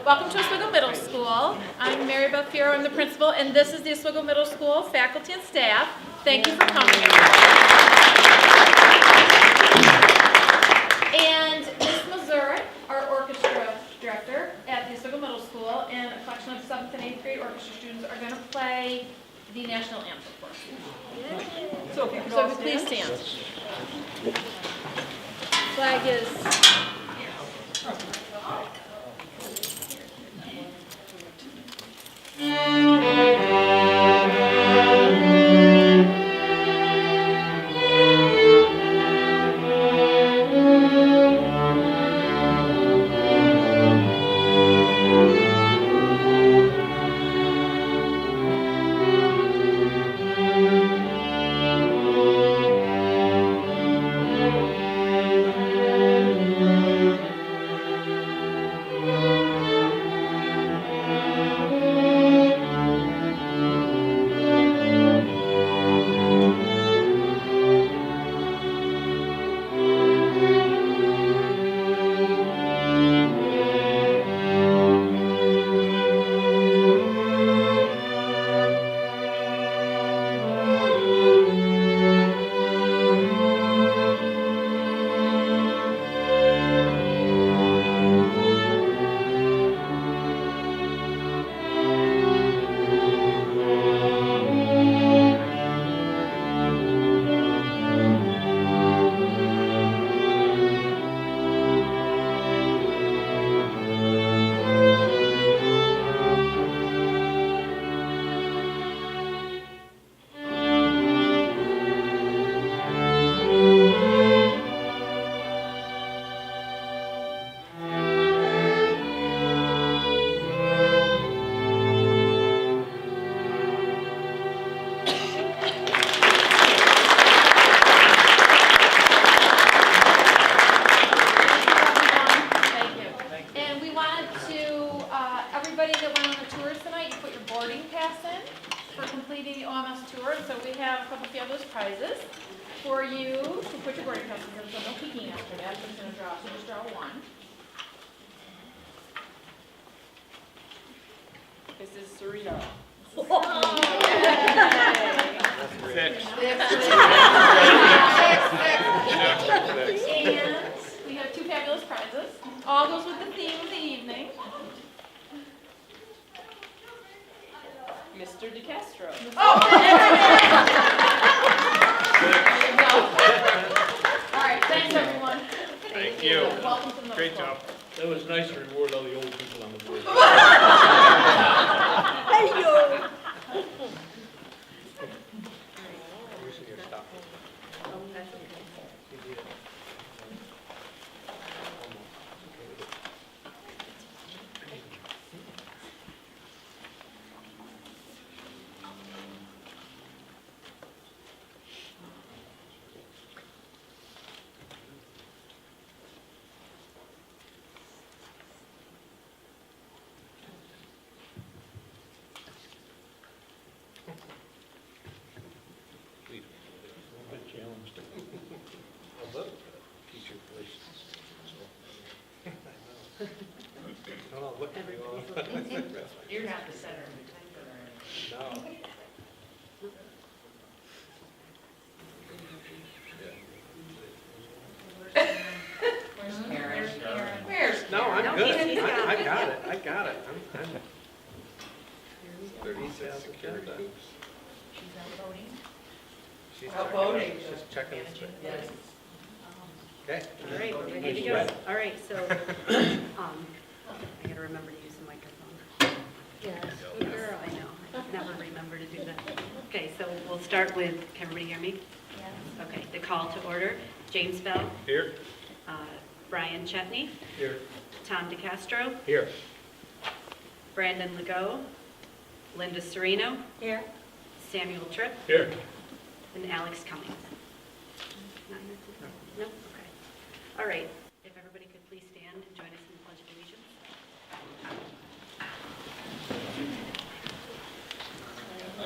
Welcome to Oswego Middle School. I'm Mary Beth Fierro, I'm the principal, and this is the Oswego Middle School faculty and staff. Thank you for coming, everybody. And Ms. Mazurek, our orchestra director at the Oswego Middle School, and a collection of 7th and 8th grade orchestra students are going to play the national anthem for us. So if you could please stand. Flag is... You're not the center. No. Where's Karen? Where's? No, I'm good. I got it. I got it. I'm 37 agenda. She's out voting. She's Out voting. She's checking. Yes. Okay. All right, we're ready to go. All right, so I gotta remember to use the microphone. Yes, Good girl. I know, I never remember to do that. Okay, so we'll start with, can everybody hear me? yes. Okay, the call to order. James Bell, Here. Brian Chetney, Here. Tom DeCastro, Here. Brandon Legault, Linda Sereno, Here. Samuel Tripp, Here. and Alex Cummings. Not here today? No? Okay. All right, if everybody could please stand and join us in the Pledge of Allegiance.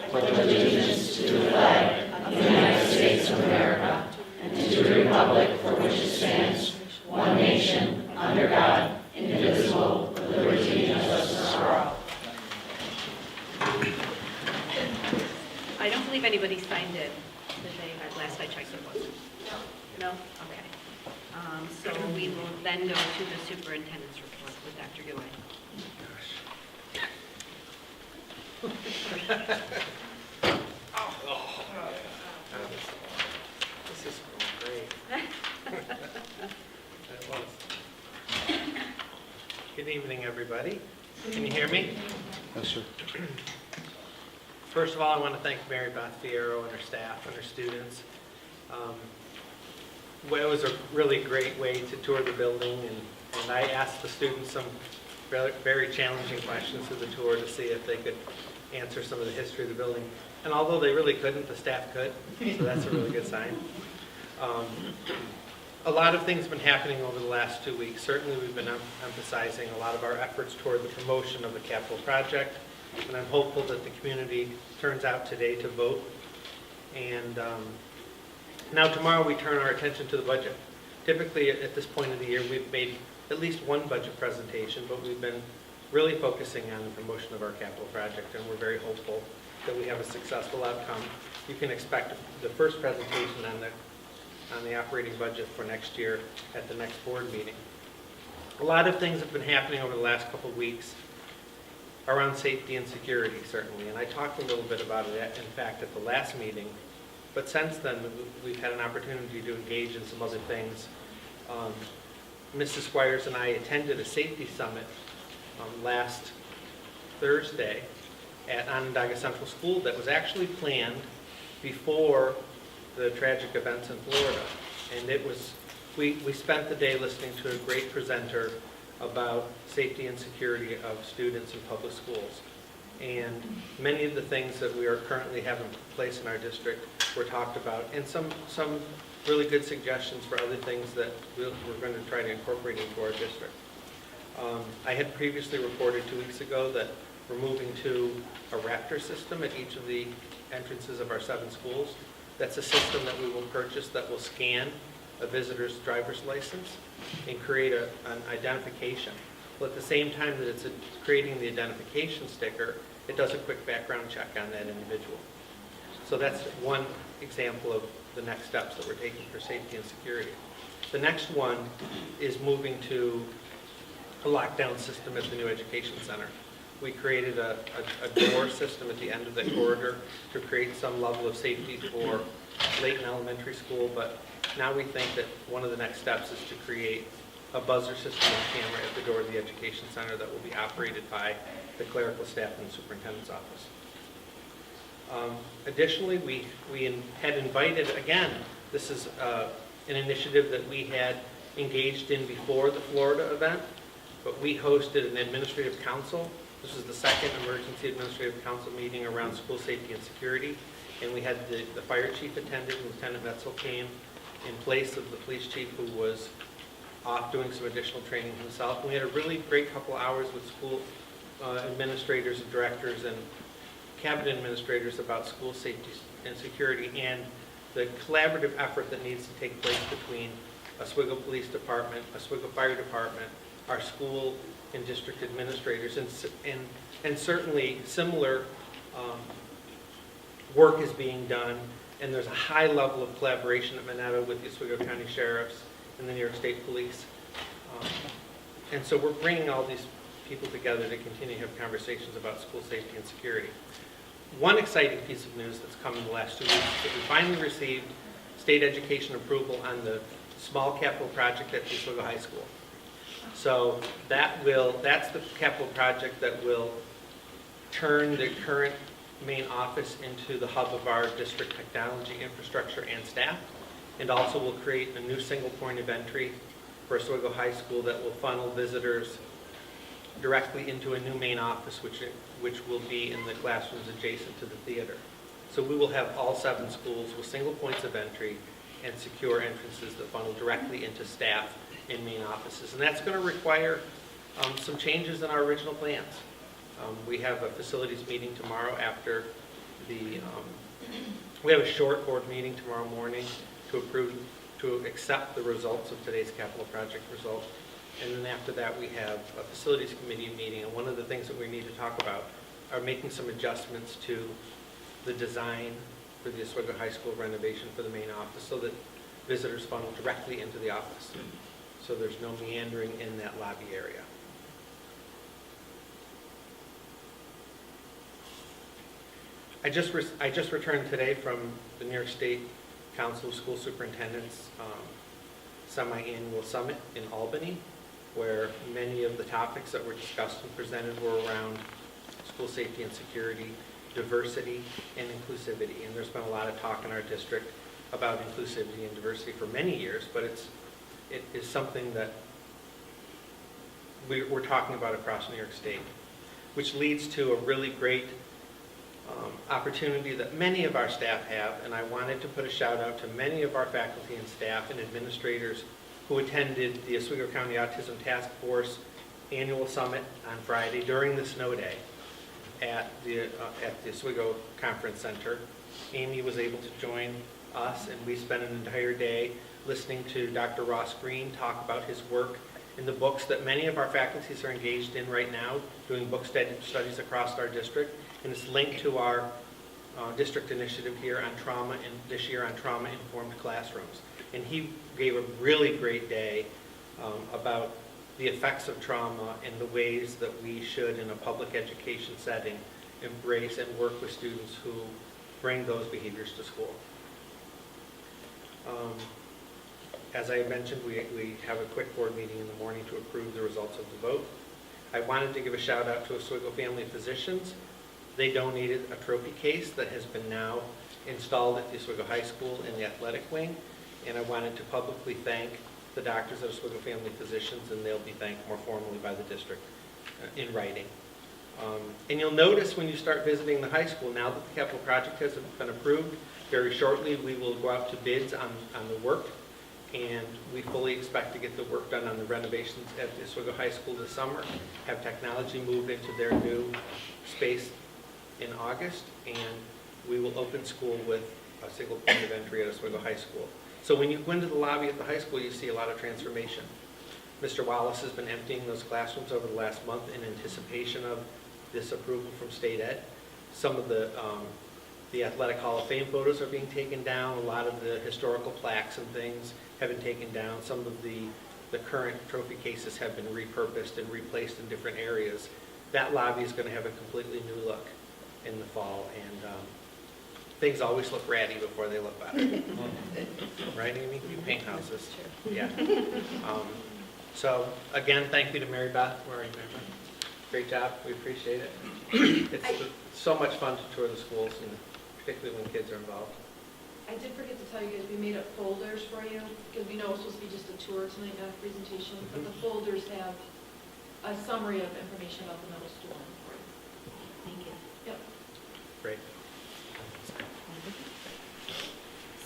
Pledge allegiance to the flag of the United States of America and to the republic for which it stands, one nation, under God, indivisible, with liberty and justice anybody signed in the day, last I checked it wasn't? No? Okay. So we will then go to the superintendent's report with Dr. Dewey. This is going great. It was. Good evening, everybody. Can you hear me? Yes, sir. First of all, I want to thank Mary Beth Fierro and her staff and her students. Well, it was a really great way to tour the building, and I asked the students some very challenging questions through the tour to see if they could answer some of the history of the building. And although they really couldn't, the staff could, so that's a really good sign. A lot of things have been happening over the last 2 weeks. Certainly we've been emphasizing a lot of our efforts toward the promotion of the capital project, and I'm hopeful that the community turns out today to vote. And now tomorrow we turn our attention to the budget. Typically at this point of the year we've made at least one budget presentation, but we've been really focusing on the promotion of our capital project, and we're very hopeful that we have a successful outcome. You can expect the first presentation on the operating budget for next year at the next board meeting. A lot of things have been happening over the last couple of weeks around safety and security, certainly, and I talked a little bit about it, in fact, at the last meeting. But since then, we've had an opportunity to engage in some other things. Mrs. Squires and I attended a safety summit last Thursday at Onondaga Central School that was actually planned before the tragic events in Florida. And it was, we spent the day listening to a great presenter about safety and security of students in public schools. And many of the things that we are currently having in place in our district were talked about, and some really good suggestions for other things that we're going to try to incorporate into our district. I had previously reported 2 weeks ago that we're moving to a Raptor system at each of the entrances of our 7 schools. That's a system that we will purchase that will scan a visitor's driver's license and create an identification. Well, at the same time that it's creating the identification sticker, it does a quick background check on that individual. So that's one example of the next steps that we're taking for safety and security. The next one is moving to a lockdown system at the new education center. We created a door system at the end of the corridor to create some level of safety for Layton Elementary School, but now we think that one of the next steps is to create a buzzer system and camera at the door of the education center that will be operated by the clerical staff in the superintendent's office. Additionally, we had invited, again, this is an initiative that we had engaged in before the Florida event, but we hosted an administrative council. This was the second emergency administrative council meeting around school safety and security, and we had the fire chief attended, Lieutenant Metzel came in place of the police chief who was off doing some additional training himself. And we had a really great couple hours with school administrators and directors and cabinet administrators about school safety and security and the collaborative effort that needs to take place between Oswego Police Department, Oswego Fire Department, our school and district administrators, and certainly similar work is being done, and there's a high level of collaboration at Minetta with the Oswego County Sheriffs and the New York State Police. And so we're bringing all these people together to continue to have conversations about school safety and security. One exciting piece of news that's come in the last 2 weeks is that we finally received state education approval on the small capital project at Oswego High School. So that's the capital project that will turn the current main office into the hub of our district technology infrastructure and staff, and also will create a new single point of entry for Oswego High School that will funnel visitors directly into a new main office, which will be in the classrooms adjacent to the theater. So we will have all 7 schools with single points of entry and secure entrances that funnel directly into staff in main offices. And that's going to require some changes in our original plans. We have a facilities meeting tomorrow after we have a short board meeting tomorrow morning to accept the results of today's capital project results. And then after that, we have a facilities committee meeting. And one of the things that we need to talk about are making some adjustments to the design for the Oswego High School renovation for the main office so that visitors funnel directly into the office. So there's no meandering in that lobby area. I just returned today from the New York State Council of School Superintendents semi-annual summit in Albany, where many of the topics that were discussed and presented were around school safety and security, diversity, and inclusivity. And there's been a lot of talk in our district about inclusivity and diversity for many years, but it is something that we're talking about across New York State, which leads to a really great opportunity that many of our staff have, and I wanted to put a shout out to many of our faculty and staff and administrators who attended the Oswego County Autism Task Force annual summit on Friday during the snow day at the Oswego Conference Center. Amy was able to join us, and we spent an entire day listening to Dr. Ross Green talk about his work in the books that many of our faculties are engaged in right now, doing book studies across our district. And it's linked to our district initiative here on trauma, and this year on trauma-informed classrooms. And he gave a really great day about the effects of trauma and the ways that we should, in a public education setting, embrace and work with students who bring those behaviors to school. As I mentioned, we have a quick board meeting in the morning to approve the results of the vote. I wanted to give a shout out to Oswego Family Physicians. They donated a trophy case that has been now installed at the Oswego High School in the athletic wing, and I wanted to publicly thank the doctors at Oswego Family Physicians, and they'll be thanked more formally by the district in writing. And you'll notice when you start visiting the high school, now that the capital project has been approved, very shortly we will go out to bids on the work, and we fully expect to get the work done on the renovations at the Oswego High School this summer, have technology moved into their new space in August, and we will open school with a single point of entry at Oswego High School. So when you go into the lobby at the high school, you see a lot of transformation. Mr. Wallace has been emptying those classrooms over the last month in anticipation of this approval from State Ed. Some of the Athletic Hall of Fame photos are being taken down. A lot of the historical plaques and things have been taken down. Some of the current trophy cases have been repurposed and replaced in different areas. That lobby is going to have a completely new look in the fall, and things always look ratty before they look better. Right, Amy? You paint houses. Yeah. So again, thank you to Mary Beth. Where are you, Mary Beth? Great job. We appreciate it. It's so much fun to tour the schools, and particularly when kids are involved. I did forget to tell you guys, we made up folders for you, because we know it's supposed to be just a tour tonight, not a presentation, but the folders have a summary of information about the middle school. Thank you. Yep. Great.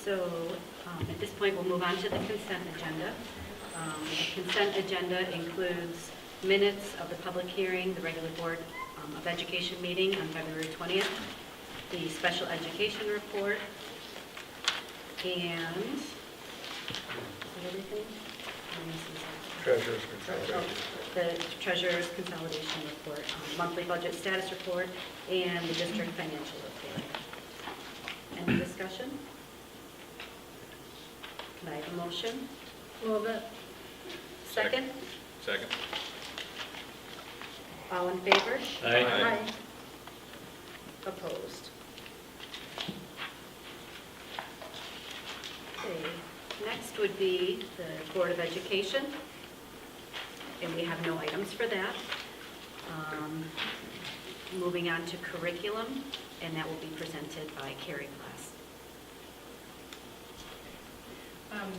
So at this point, we'll move on to the consent agenda. The consent agenda includes minutes of the public hearing, the regular Board of Education meeting on February 20th, the special education report, and everything? Treasurer's The treasurer's consolidation report, monthly budget status report, and the district financial report. Any discussion? Can I have a motion? Move it. Second? Second. All in favor? Aye. Opposed? Okay, next would be the Board of Education, and we have no items for that. Moving on to curriculum, and that will be presented by Carrie Glass.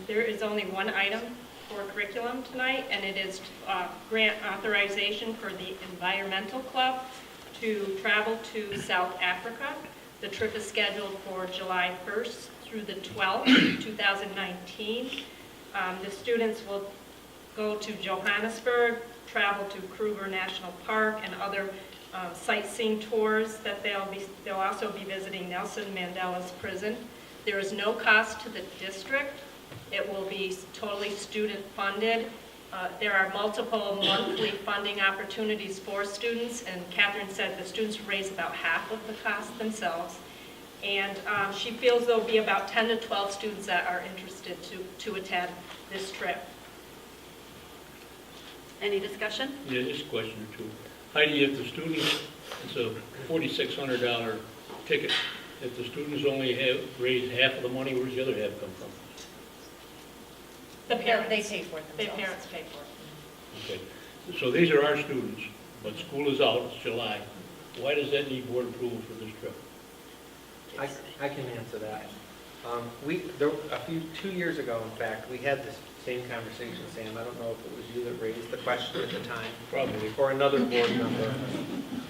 There is only one item for curriculum tonight, and it is grant authorization for the Environmental Club to travel to South Africa. The trip is scheduled for July 1st through the 12th, 2019. The students will go to Johannesburg, travel to Kruger National Park, and other sightseeing tours that they'll also be visiting Nelson Mandela's prison. There is no cost to the district. It will be totally student funded. There are multiple monthly funding opportunities for students, and Catherine said the students raise about half of the cost themselves. And she feels there'll be about 10 to 12 students that are interested to attend this trip. Any discussion? Yeah, just a question or two. Heidi, if the students, it's a $4,600 ticket. If the students only have raised half of the money, where's the other half come from? The parents. They pay for it The themselves. parents pay for it. Okay, so these are our students, but school is out, it's July. Why does that need board approval for this trip? I can answer that. There, 2 years ago, in fact, we had this same conversation, Sam. I don't know if it was you that raised the question at the time. Probably. Or another board member.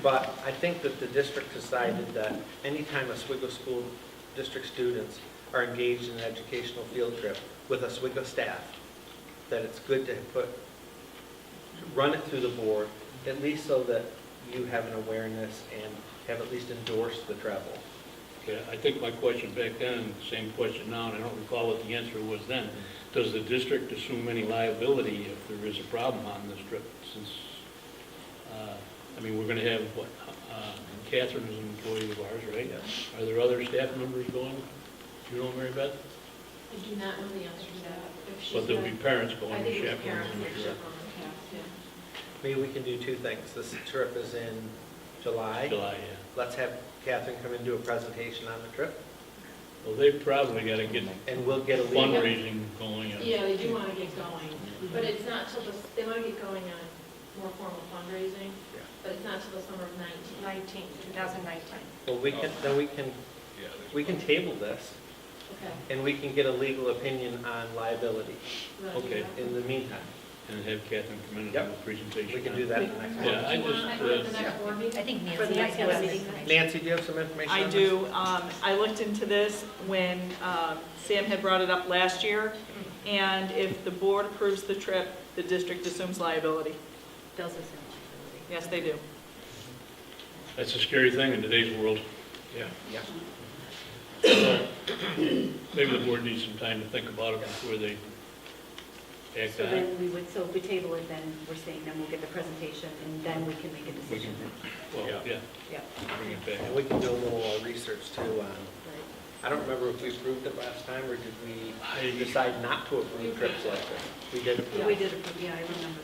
But I think that the district decided that anytime Oswego School District students are engaged in an educational field trip with Oswego staff, that it's good to run it through the board, at least so that you have an awareness and have at least endorsed the travel. Okay, I think my question back then, same question now, and I don't recall what the answer was then. Does the district assume any liability if there is a problem on this trip? Since, I mean, we're going to have, what, Catherine is an employee of ours, right? Yes. Are there other staff members going? You know, Mary Beth? I do not know the answer to that. If she's But there'll be got- parents I going, think it was chaperones, parents I'm that sure. chaperone the cast, yeah. Maybe we can do two things. This trip is in July. July, yeah. Let's have Catherine come and do a presentation on the trip, Well, they've probably got to get and we'll get a legal. fundraising going. Yeah, they do want to get going, but it's not till they want to get going on more formal fundraising, Yeah. but it's not till the summer of 19. 2019. Well, we can table this, Okay. and we can get a legal opinion on liability You wanna do Okay. that? in the meantime. And have Catherine come in and do Yep. a presentation. We can on do it. that in the next Yeah, one. I Do you want just, to at the next board meeting? I think For the Nancy might next have some meeting. information. Nancy, do you have some information I on this? do. I looked into this when Sam had brought it up last year, and if the board approves the trip, the district assumes liability. Does assume liability. Yes, they do. That's a scary thing in today's world. Yeah. So, maybe the board needs some time to think about it before they act So on it. then we would, so if we table it, then we're saying then we'll get the presentation and then we can make a We decision. can, well, yeah, Yeah, bring it back. And we can do a little research too on, right. I don't remember if we approved it last time, or did we I- decide not to approve trips like this? We did. We did, yeah, I remember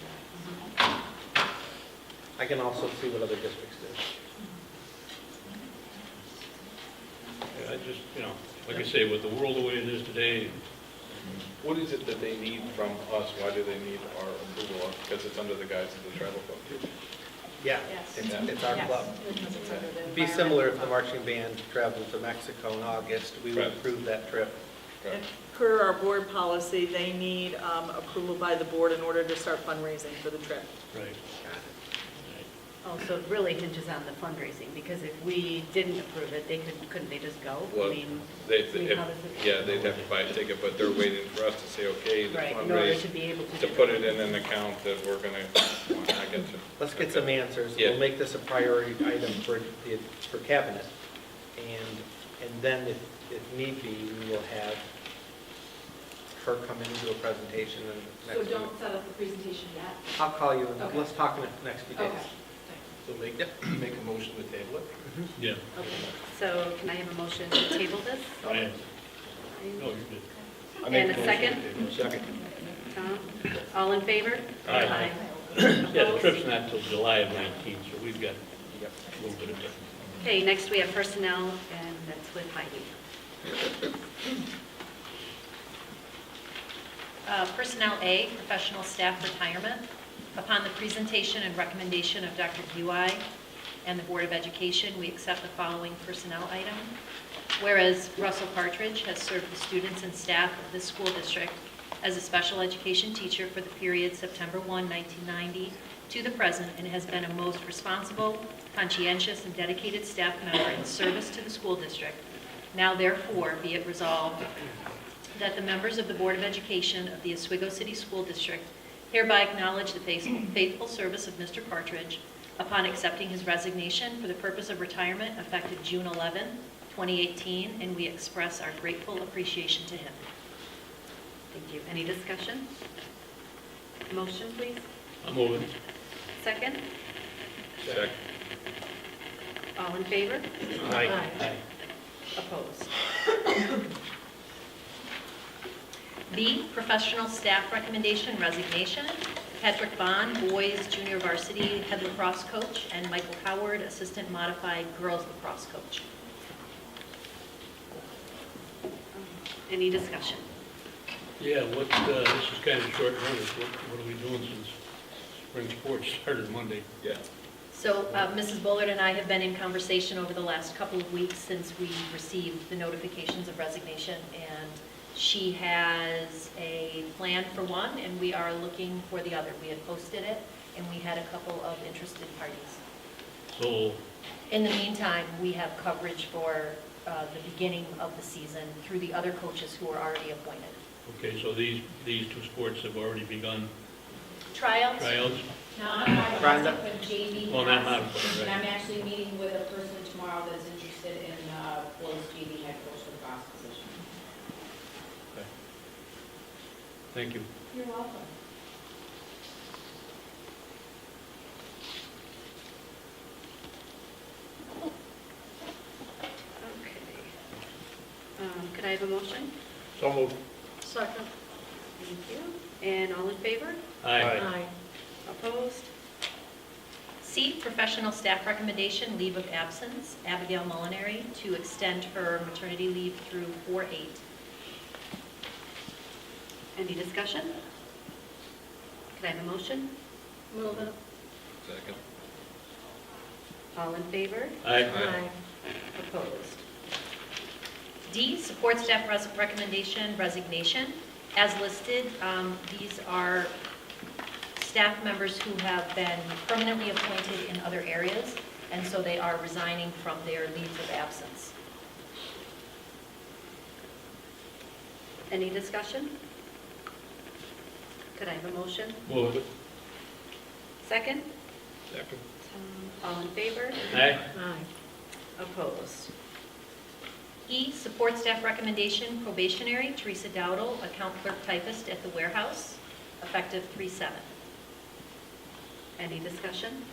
that. I can also see what other districts do. Yeah, I just, like I say, with the world the way it is today, What is it that they need from us? Why do they need our approval? Because it's under the guise of the travel club. Yeah, Yes. it's our Yes. club. Because it's under the It'd be similar if the environmental marching band traveled to Mexico in August, we would Right. approve that trip. Right. And per our board policy, they need approval by the board in order to start fundraising for the trip. right. Oh, so it really hinges on the fundraising, because if we didn't approve it, couldn't they just go? I Well, mean, They, I mean, if- how does it? yeah, they'd have to buy a ticket, but they're waiting for us to say, okay, the Right, in order fundraise, to be able to. to do put that. it in an account that we're gonna, I get you. Let's get some answers. Yeah. We'll make this a priority item for cabinet. And then if need be, we will have her come in and do a presentation and So next week. don't set up the presentation yet. I'll call you and Okay. let's talk in the next few days. Okay. So make a motion to table it? Yeah. Okay, so can I have a motion to table this? Brian? No, you're good. I make And a motion to second? table. Second. Tom? All in favor? Aye. Yeah, the trip's not till July of 19, so we've got Yep. a little bit of time. Okay, next we have personnel, and that's with Heidi. Personnel A, professional staff retirement. Upon the presentation and recommendation of Dr. Bui and the Board of Education, we accept the following personnel item. Whereas Russell Partridge has served the students and staff of this school district as a special education teacher for the period September 1, 1990 to the present, and has been a most responsible, conscientious, and dedicated staff member in service to the school district. Now therefore be it resolved that the members of the Board of Education of the Oswego City School District hereby acknowledge the faithful service of Mr. Partridge upon accepting his resignation for the purpose of retirement effective June 11, 2018, and we express our grateful appreciation to him. Thank you. Any discussion? Motion, please. I'm moving. Second? Second. All in favor? Aye. Aye. Opposed? B, professional staff recommendation resignation. Patrick Bond, boys junior varsity head lacrosse coach, and Michael Howard, assistant modified girls lacrosse coach. Any discussion? Yeah, this is kind of short notice. What are we doing since spring sports started Monday? Yeah. So Mrs. Bullard and I have been in conversation over the last couple of weeks since we received the notifications of resignation, and she has a plan for one, and we are looking for the other. We had posted it, and we had a couple of interested parties. So, In the meantime, we have coverage for the beginning of the season through the other coaches who are already appointed. okay, so these two sports have already begun Tryouts? tryouts? Now, I'm not Brenda? but JV Well, not has, modified, and right? I'm actually meeting with a person tomorrow that's interested in boys JV head coach lacrosse position. Thank you. You're welcome. Okay. Could I have a motion? So moved. Second. Thank you. And all in favor? Aye. Opposed? C, professional staff recommendation, leave of absence, Abigail Molinary, to extend her maternity leave through 4/8. Any discussion? Could I have a motion? Move it. Second. All in favor? Aye. Opposed? D, support staff recommendation, resignation. As listed, these are staff members who have been permanently appointed in other areas, and so they are resigning from their leaves of absence. Any discussion? Could I have a motion? Move it. Second? Second. All in favor? Aye. Opposed? E, support staff recommendation, probationary, Teresa Dowdle, account clerk typist at the warehouse, effective 3/7. Any discussion?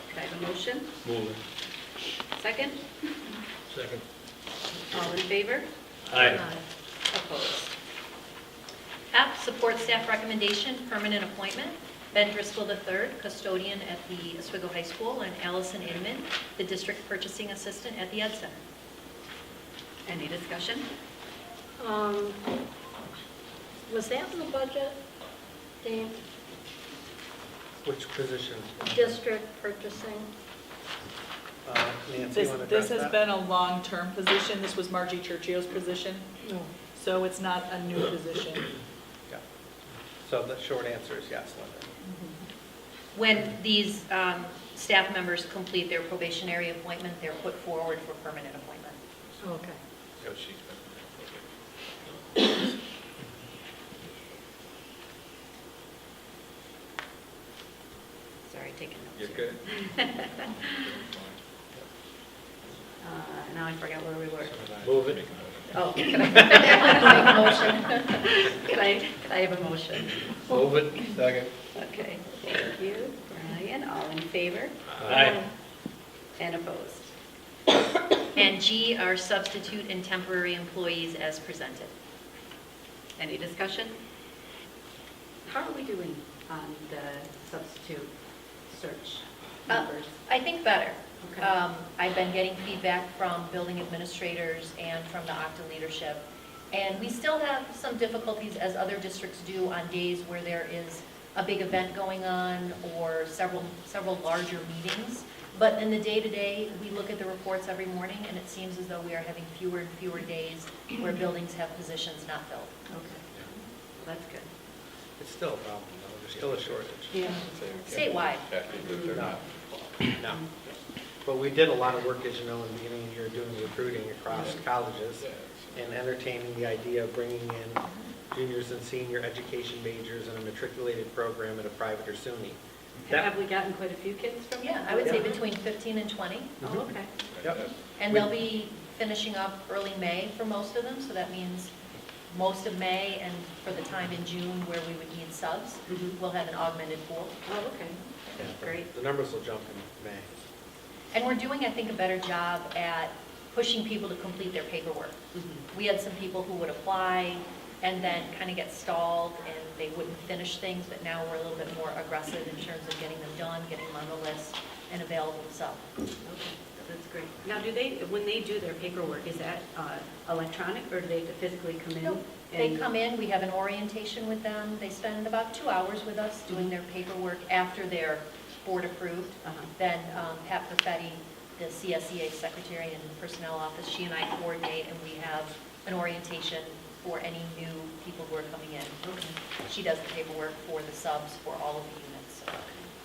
Could I have a motion? Move it. Second? Second. All in favor? Aye. Opposed? F, support staff recommendation, permanent appointment, Ben Driscoll III, custodian at the Oswego High School, and Allison Inman, the district purchasing assistant at the Ed Center. Any discussion? Was that in the budget, Dave? Which position? District purchasing? Nancy, you This want to this address has that? been a long-term position. This was Margie Churchio's position, No. so it's not a new position. Yeah. So the short answer is yes, Linda. When these staff members complete their probationary appointment, they're put forward for permanent appointment. Okay. Yeah, she's been. Sorry, taking notes. You're here. good. Now I forgot where we were. Move it. Oh, can I make a motion? Could I have a motion? Move it. Second. Okay, thank you. Brian, all in favor? Aye. And opposed? And G are substitute and temporary employees as presented. Any discussion? How are we doing on the substitute search numbers? I think better. Okay. I've been getting feedback from building administrators and from the Okta leadership. And we still have some difficulties, as other districts do, on days where there is a big event going on or several larger meetings. But in the day-to-day, we look at the reports every morning, and it seems as though we are having fewer and fewer days where buildings have positions not filled. Okay, well, that's good. It's still a problem, though. There's still a shortage. Yeah. Statewide. Happy that they're not. No. But we did a lot of work, as you know, in the beginning of the year, doing recruiting across colleges and entertaining the idea of bringing in juniors and senior education majors in a matriculated program at a private or SUNY. That- Have we gotten quite a few kids from? Yeah, I would say between 15 and 20. Oh, okay. Yep. And they'll be finishing up early May for most of them, so that means most of May, and for the time in June where we would need subs, Mhm. we'll have an augmented pool. Oh, okay. Yeah, Great. The numbers will jump in May. And we're doing, I think, a better job at pushing people to complete their paperwork. We had some people who would apply and then kind of get stalled and they wouldn't finish things, but now we're a little bit more aggressive in terms of getting them done, getting them on the list and available to sub. Okay, that's great. Now, do they, when they do their paperwork, is that electronic, or do they have to physically come in? Nope. They come in, we have an orientation with them. They spend about 2 hours with us doing their paperwork after they're board approved. Then Pat Perfetti, the CSEA secretary in the personnel office, she and I coordinate, and we have an orientation for any new people who are coming in. Okay, She does the paperwork for the subs for all of the units. So.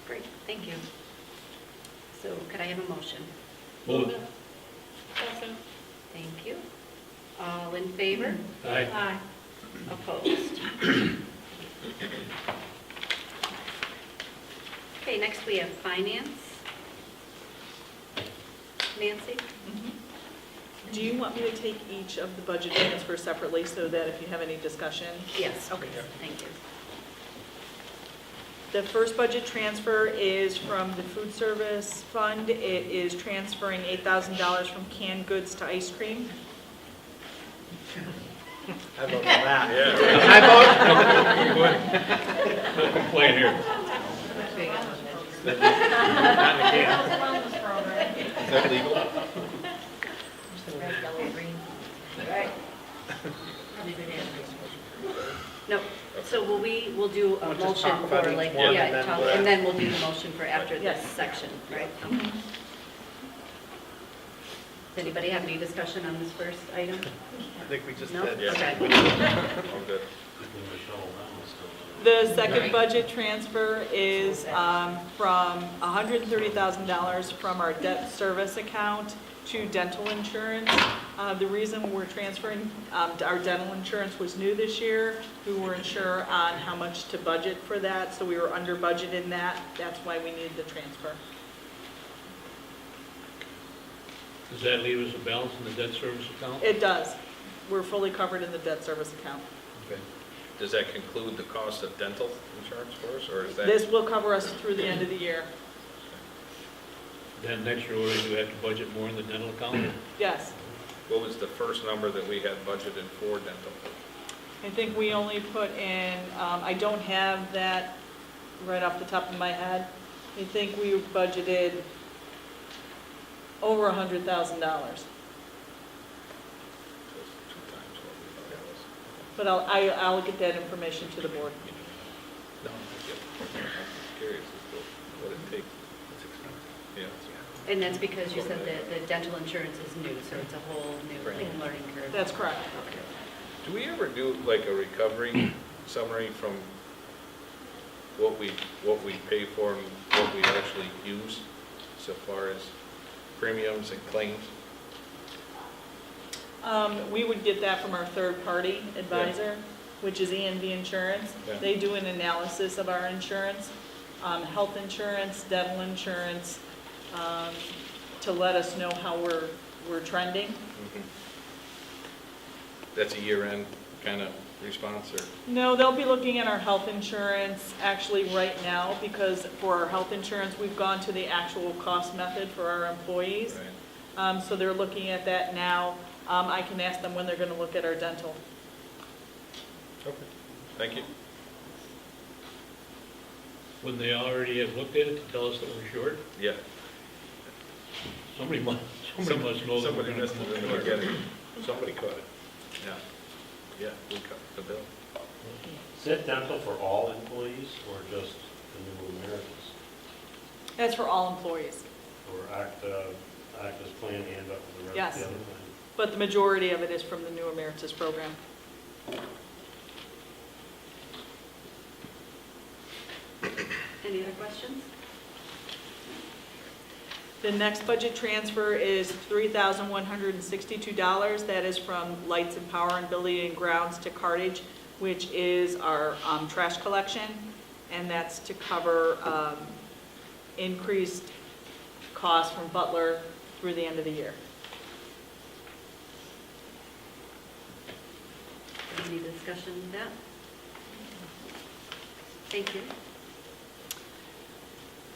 great, thank you. So could I have a motion? Move it. Second. Thank you. All in favor? Aye. Aye. Opposed? Okay, next we have finance. Nancy? Do you want me to take each of the budget transfers separately so that if you have any discussion? Yes. Okay, thank you. The first budget transfer is from the food service fund. It is transferring $8,000 from canned goods to ice cream. I vote for that. No complaint here. Not in a can. Wellness program. Is that legal? Just the red, yellow, green. Right. No, so we'll do a We'll just motion talk about for each like, one yeah, and then talk- we'll- and then we'll do the motion for after this Yes. section, right? Okay. Does anybody have any discussion on this first item? I think we just No? did. Okay. I'm good. The second budget transfer is from $130,000 from our debt service account to dental insurance. The reason we're transferring, our dental insurance was new this year. We weren't sure on how much to budget for that, so we were under budget in that. That's why we needed the transfer. Does that leave us a balance in the debt service account? It does. We're fully covered in the debt service account. Okay. Does that conclude the cost of dental insurance for us, or is that? This will cover us through the end of the year. Then next year, we do have to budget more in the dental account? Yes. What was the first number that we had budgeted for dental? I think we only put in, I don't have that right off the top of my head. I think we budgeted over $100,000. Two times what we thought it was. But I'll get that information to the board. No, I'm curious as to what it takes. It's expensive. Yeah. And that's because you said that the dental insurance is new, so it's a whole new learning curve. That's correct. Okay. Do we ever do like a recovery summary from what we pay for and what we actually use so far as premiums and claims? We would get that from our third-party advisor, which is E&V Insurance. Yeah. They do an analysis of our insurance, health insurance, dental insurance, to let us know how we're trending. Mhm. That's a year-end kind of response, or? No, they'll be looking at our health insurance actually right now, because for our health insurance, we've gone to the actual cost method for our employees. Right. So they're looking at that now. I can ask them when they're going to look at our dental. Okay, thank you. When they already have looked at it to tell us that we're short? Yeah. Somebody must know that we're Somebody going to missed come it in the short. beginning. Somebody caught it. Yeah. Yeah, we cut the bill. Is that dental for all employees or just the new Americans? That's for all employees, Or Acta's plan and up to the rest Yes. of the other plan? but the majority of it is from the new Emeritus program. Any other questions? The next budget transfer is $3,162. That is from Lights and Power and Building and Grounds to Cartage, which is our trash collection, and that's to cover increased costs from Butler through the end of the year. Any discussion with that? Thank you.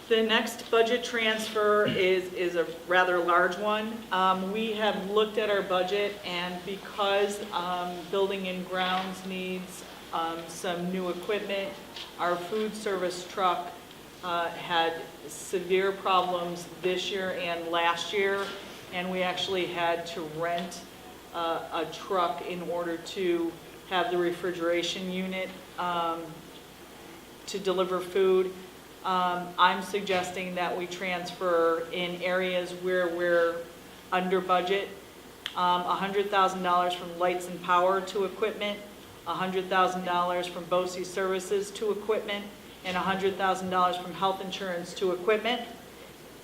The next budget transfer is a rather large one. We have looked at our budget, and because building and grounds needs some new equipment, our food service truck had severe problems this year and last year, and we actually had to rent a truck in order to have the refrigeration unit to deliver food. I'm suggesting that we transfer in areas where we're under budget, $100,000 from lights and power to equipment, $100,000 from BOCE services to equipment, and $100,000 from health insurance to equipment.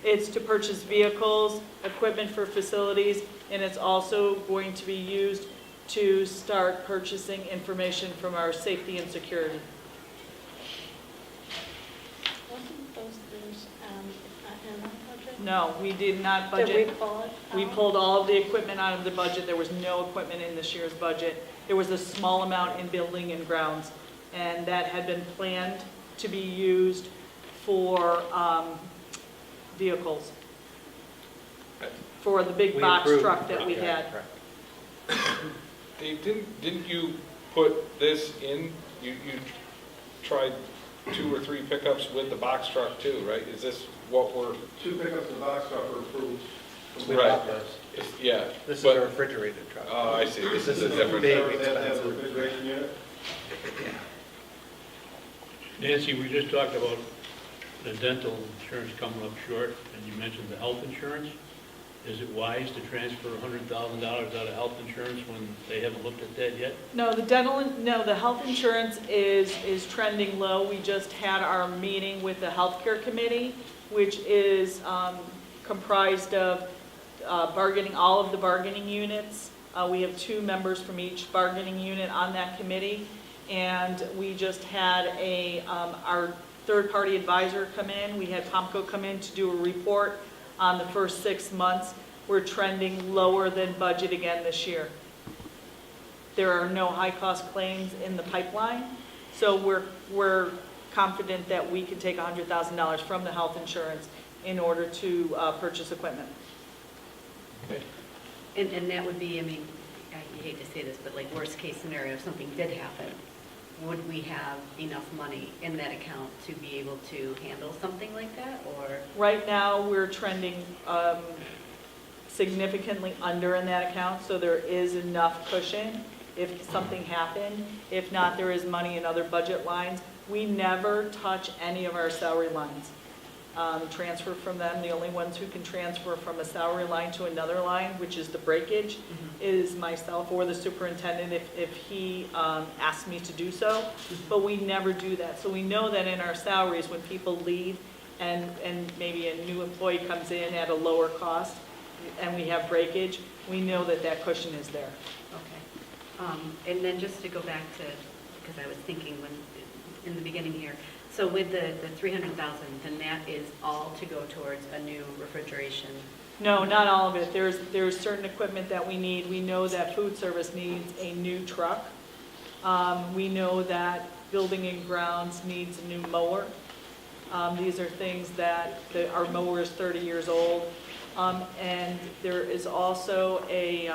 It's to purchase vehicles, equipment for facilities, and it's also going to be used to start purchasing information from our safety and security. Wasn't those things in our budget? No, we did not Did we budget. pull it We out? pulled all of the equipment out of the budget. There was no equipment in this year's budget. There was a small amount in building and grounds, and that had been planned to be used for vehicles, for the big We box approved. truck that we Okay, had. correct. Dave, didn't you put this in, you tried 2 or 3 pickups with the box truck too, right? Is this what we're, 2 pickups and box truck were approved. We Right. bought those. yeah. This is but- a refrigerated truck. Oh, I see, this is a This is different. big. They have to have a expensive. refrigeration unit. Nancy, we just talked about the dental insurance coming up short, and you mentioned the health insurance. Is it wise to transfer $100,000 out of health insurance when they haven't looked at that yet? No, the health insurance is trending low. We just had our meeting with the healthcare committee, which is comprised of bargaining, all of the bargaining units. We have 2 members from each bargaining unit on that committee, and we just had our third-party advisor come in. We had POMCO come in to do a report on the first 6 months. We're trending lower than budget again this year. There are no high-cost claims in the pipeline, so we're confident that we can take $100,000 from the health insurance in order to purchase equipment. And that would be, I mean, I hate to say this, but like worst case scenario, if something did happen, would we have enough money in that account to be able to handle something like that, or? Right now, we're trending significantly under in that account, so there is enough cushion if something happened. If not, there is money in other budget lines. We never touch any of our salary lines. Transfer from them. The only ones who can transfer from a salary line to another line, which is the breakage, is myself or the superintendent if he asks me to do so. But we never do that. So we know that in our salaries, when people leave and maybe a new employee comes in at a lower cost and we have breakage, we know that that cushion is there. Okay. And then just to go back to, because I was thinking when, in the beginning here, so with the 300,000, then that is all to go towards a new refrigeration? No, not all of it. There's certain equipment that we need. We know that food service needs a new truck. We know that building and grounds needs a new mower. These are things that, our mower is 30 years old. And there is also a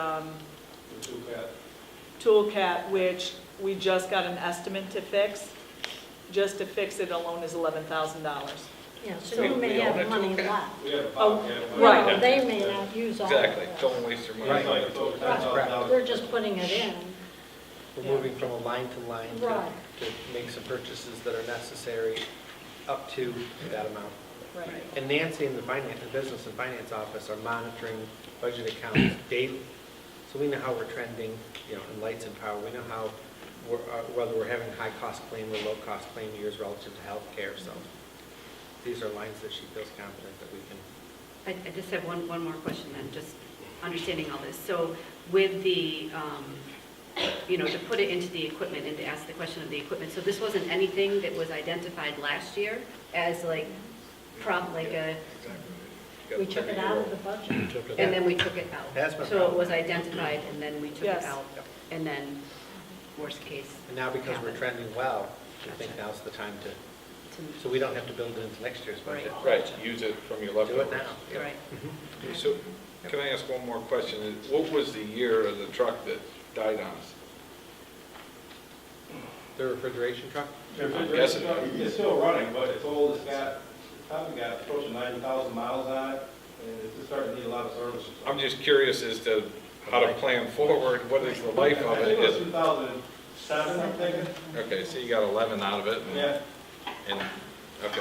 tool cat, which we just got an estimate to fix. Just to fix it alone is $11,000. Yeah, so you may have money left. We have a Oh, Bobcat. right. No, they may not use all of it. Exactly, don't waste your money. Right. on it. That's correct. We're just putting it in. We're moving from a line to line Right. to make some purchases that are necessary up to that amount. Right. And Nancy and the business and finance office are monitoring budget accounts daily. So we know how we're trending, in lights and power. We know how, whether we're having high-cost claim or low-cost claim years relative to healthcare. So these are lines that she feels confident that we can. I just have one more question then, just understanding all this. So with the, to put it into the equipment and to ask the question of the equipment, so this wasn't anything that was identified last year as like a, We took it out of the budget. and then we took it out. That's my So it problem. was identified and then we took it Yes. out, and then worst case. And now because we're happen. trending well, I think now's the time So we don't have to build it into next year's budget. Right, use it from your Do it leftovers. now. Yep. Right. So, can I ask one more question? What was the year of the truck that died on us? The refrigeration truck? The Yes, it refrigerator truck, it's still running, but it's old, it's probably got approaching 90,000 miles on it, and it's just starting to need a lot of service. I'm just curious as to how to plan forward, what is the life of I think it was it? 2007, I'm thinking. Okay, so you got 11 out of it, Yeah. and, okay,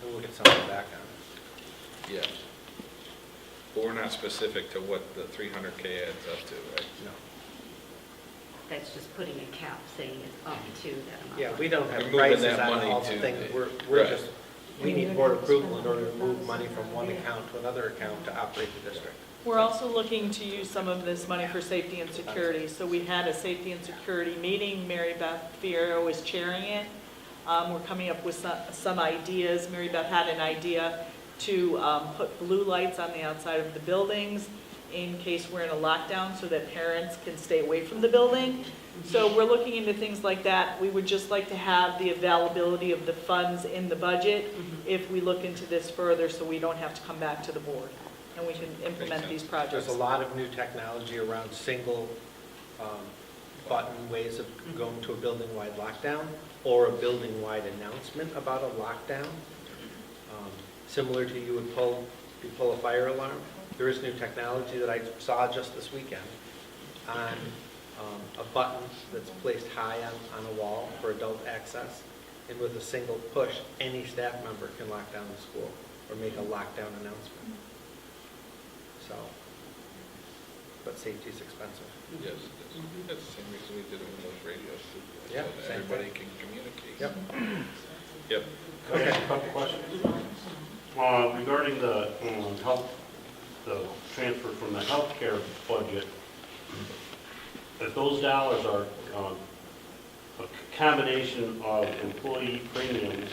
And we'll get something back on it. yes. But we're not specific to what the 300K adds up to, right? No. That's just putting a cap, saying it's up to that amount. Yeah, we don't have You're moving prices that on money all the to things. the- We're Right. just, we need board approval in order to move money from one account to another account to operate the district. We're also looking to use some of this money for safety and security. So we had a safety and security meeting. Mary Beth Fierro was chairing it. We're coming up with some ideas. Mary Beth had an idea to put blue lights on the outside of the buildings in case we're in a lockdown so that parents can stay away from the building. So we're looking into things like that. We would just like to have the availability of the funds in the budget if we look into this further, so we don't have to come back to the board and we can implement these projects. There's a lot of new technology around single button ways of going to a building-wide lockdown or a building-wide announcement about a lockdown. Similar to you pull a fire alarm. There is new technology that I saw just this weekend on a button that's placed high on a wall for adult access. And with a single push, any staff member can lock down the school or make a lockdown announcement. So, but safety is expensive. Yes, it is. That's the same reason we did it with those radios, too. Yeah, So that same everybody thing. can communicate. Yep. Yep. Okay, a couple questions. Regarding the the transfer from the healthcare budget, if those dollars are a combination of employee premiums,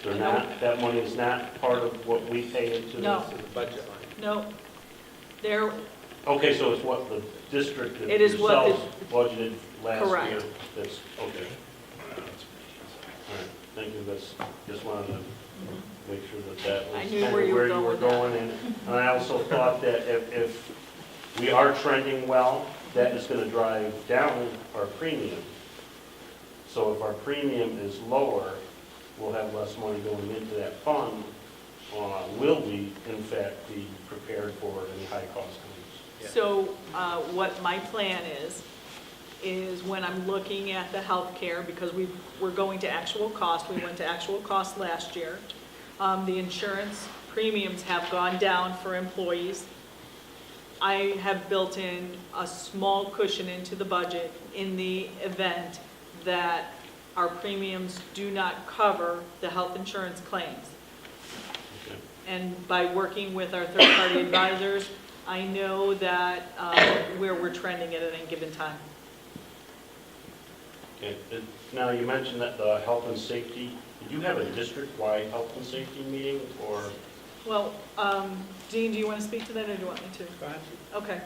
they're not, that money is not part of what we pay into this? No. To the budget line. No, there, Okay, so it's what the district It is what the- yourselves budgeted last Correct. year? That's, okay. All right, thank you, that's, just wanted to make sure that I was knew kind where of you were where you going were with that. going. And I also thought that if we are trending well, that is going to drive down our premium. So if our premium is lower, we'll have less money going into that fund. Will we, in fact, be prepared for any high-cost claims? Yeah. so what my plan is when I'm looking at the healthcare, because we're going to actual cost, we went to actual cost last year. The insurance premiums have gone down for employees. I have built in a small cushion into the budget in the event that our premiums do not cover the health insurance claims. Okay. And by working with our third-party advisors, I know that where we're trending at any given time. Okay. Now, you mentioned that the health and safety, did you have a district-wide health and safety meeting, or? Well, Dean, do you want to speak to that, or do you want me to? Go ahead. Okay.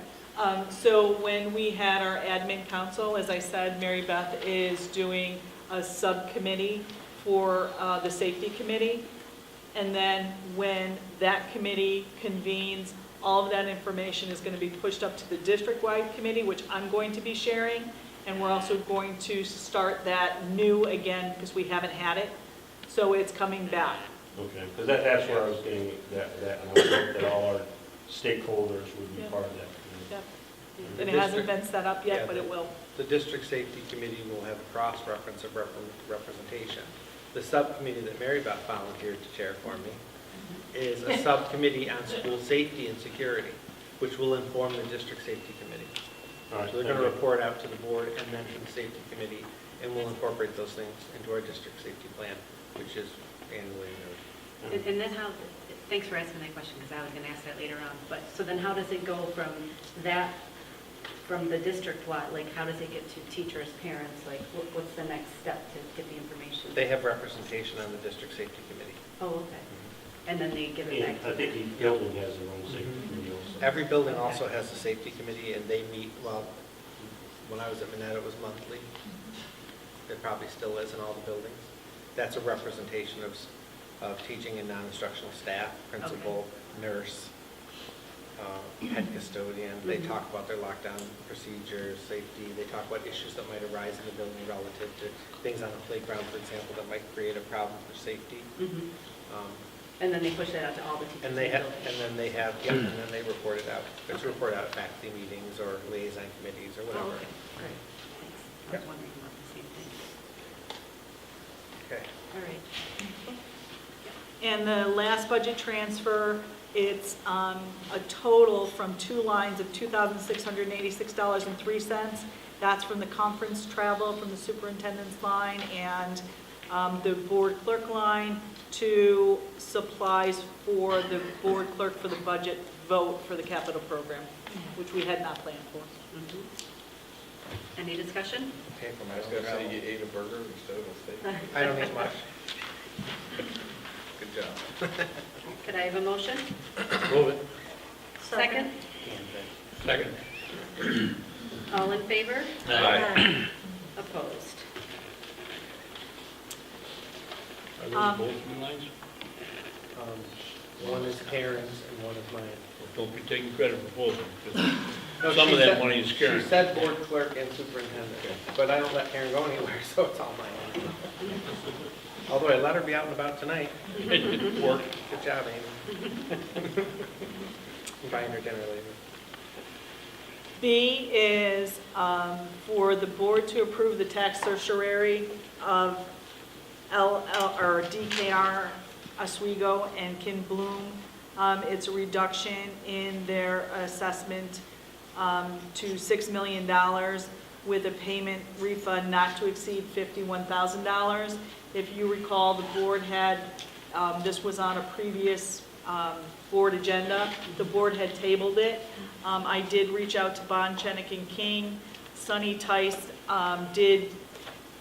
So when we had our admin council, as I said, Mary Beth is doing a subcommittee for the safety committee. And then when that committee convenes, all of that information is going to be pushed up to the district-wide committee, which I'm going to be sharing. And we're also going to start that new again, because we haven't had it. So it's coming back. Okay, because that's where I was getting that, and I hope that all our stakeholders would be Yeah. part of that. Yep. The And it hasn't district- been set up Yeah, yet, but it will. The district safety committee will have a cross-reference of representation. The subcommittee that Mary Beth volunteered to chair for me is a subcommittee on school safety and security, which will inform the district safety committee. All right, So they're thank going to you. report out to the board and then to the safety committee, and we'll incorporate those things into our district safety plan, which is annually renewed. And then how, thanks for asking that question, because I was going to ask that later on. But, so then how does it go from that, from the district-wide, like how does it get to teachers, parents? Like what's the next step to get the information? They have representation on the district safety committee. Oh, okay. And then they give it Yeah, back to I think each building has their own safety committee also. Every building also has a safety committee, and they meet, well, when I was at Minetta, it was monthly. It probably still is in all the buildings. that's a representation of teaching and non-instructional staff, principal, nurse, head custodian. They Mhm. talk about their lockdown procedures, safety. They talk about issues that might arise in the building relative to things on the playground, for example, that might create a problem for safety. Mhm. Um, And then they push that out to all the teachers in And the they have, building. and then they have, yeah, and then they report it out. It's reported out at faculty meetings or liaison committees or Oh, whatever. okay, great, thanks. I was wondering about the same thing. Okay. All right. And the last budget transfer, it's a total from two lines of $2,686.03. That's from the conference travel from the superintendent's line and the board clerk line to supplies for the board clerk for the budget vote for the capital program, which we had not planned for. Mhm. Any discussion? Okay, for I my was own gonna say, travel. you ate a burger instead of a steak. I don't eat much. Good job. Could I have a motion? Move it. Second? Second. All in favor? Aye. Opposed? Are those both new lines? One is Karen's and one is mine. Don't be taking credit for both of them, 'cause No, some she of that said- money is Karen. She said board clerk and superintendent, but I don't let Karen go anywhere, so it's all mine. Although I let her be out and about tonight. Work. Good job, Amy. I'm buying her dinner later. B is for the board to approve the tax certiorari of DKR Oswego and Kin Bloom. It's a reduction in their assessment to $6 million with a payment refund not to exceed $51,000. If you recall, the board had, this was on a previous board agenda. The board had tabled it. I did reach out to Bon, Chenick, and King. Sunny Tice did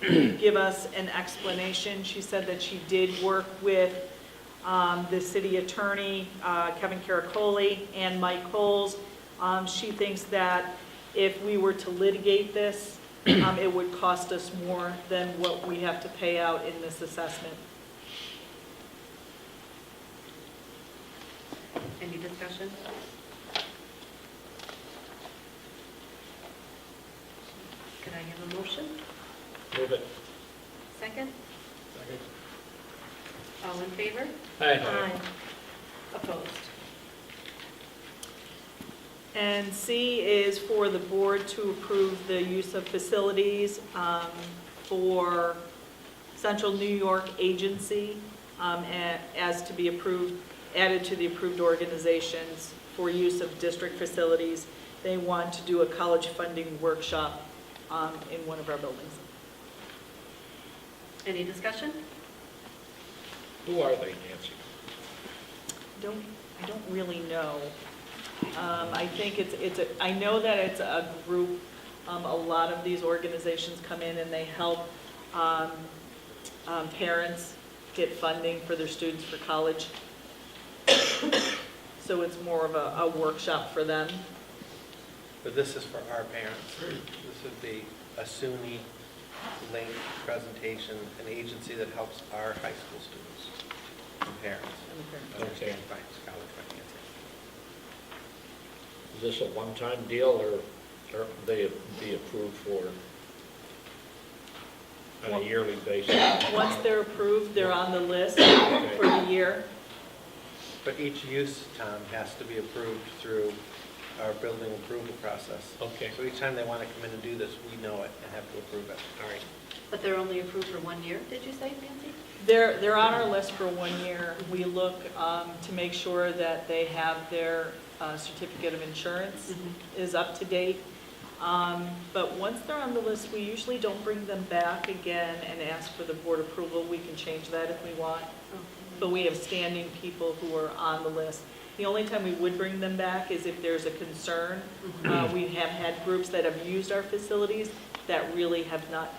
give us an explanation. She said that she did work with the city attorney, Kevin Caracoli, and Mike Coles. She thinks that if we were to litigate this, it would cost us more than what we have to pay out in this assessment. Any discussion? Could I have a motion? Move it. Second? Second. All in favor? Aye. Opposed? And C is for the board to approve the use of facilities for Central New York Agency as to be approved, added to the approved organizations for use of district facilities. They want to do a college funding workshop in one of our buildings. Any discussion? Who are they, Nancy? I don't really know. I think I know that it's a group, a lot of these organizations come in and they help parents get funding for their students for college. So it's more of a workshop for them. But this is for our parents. This would be a SUNY linked presentation, an agency that helps our high school students and parents understand college financing. Is this a one-time deal, or they be approved for on a yearly basis? Once they're approved, they're on the list for the year. But each use, Tom, has to be approved through our building approval process. Okay. So each time they want to come in and do this, we know it and have to approve it. All right. But they're only approved for 1 year, did you say, Nancy? They're on our list for 1 year. We look to make sure that they have their certificate of insurance is up to date. But once they're on the list, we usually don't bring them back again and ask for the board approval. We can change that if we want. But we have standing people who are on the list. The only time we would bring them back is if there's a concern. We have had groups that have used our facilities that really have not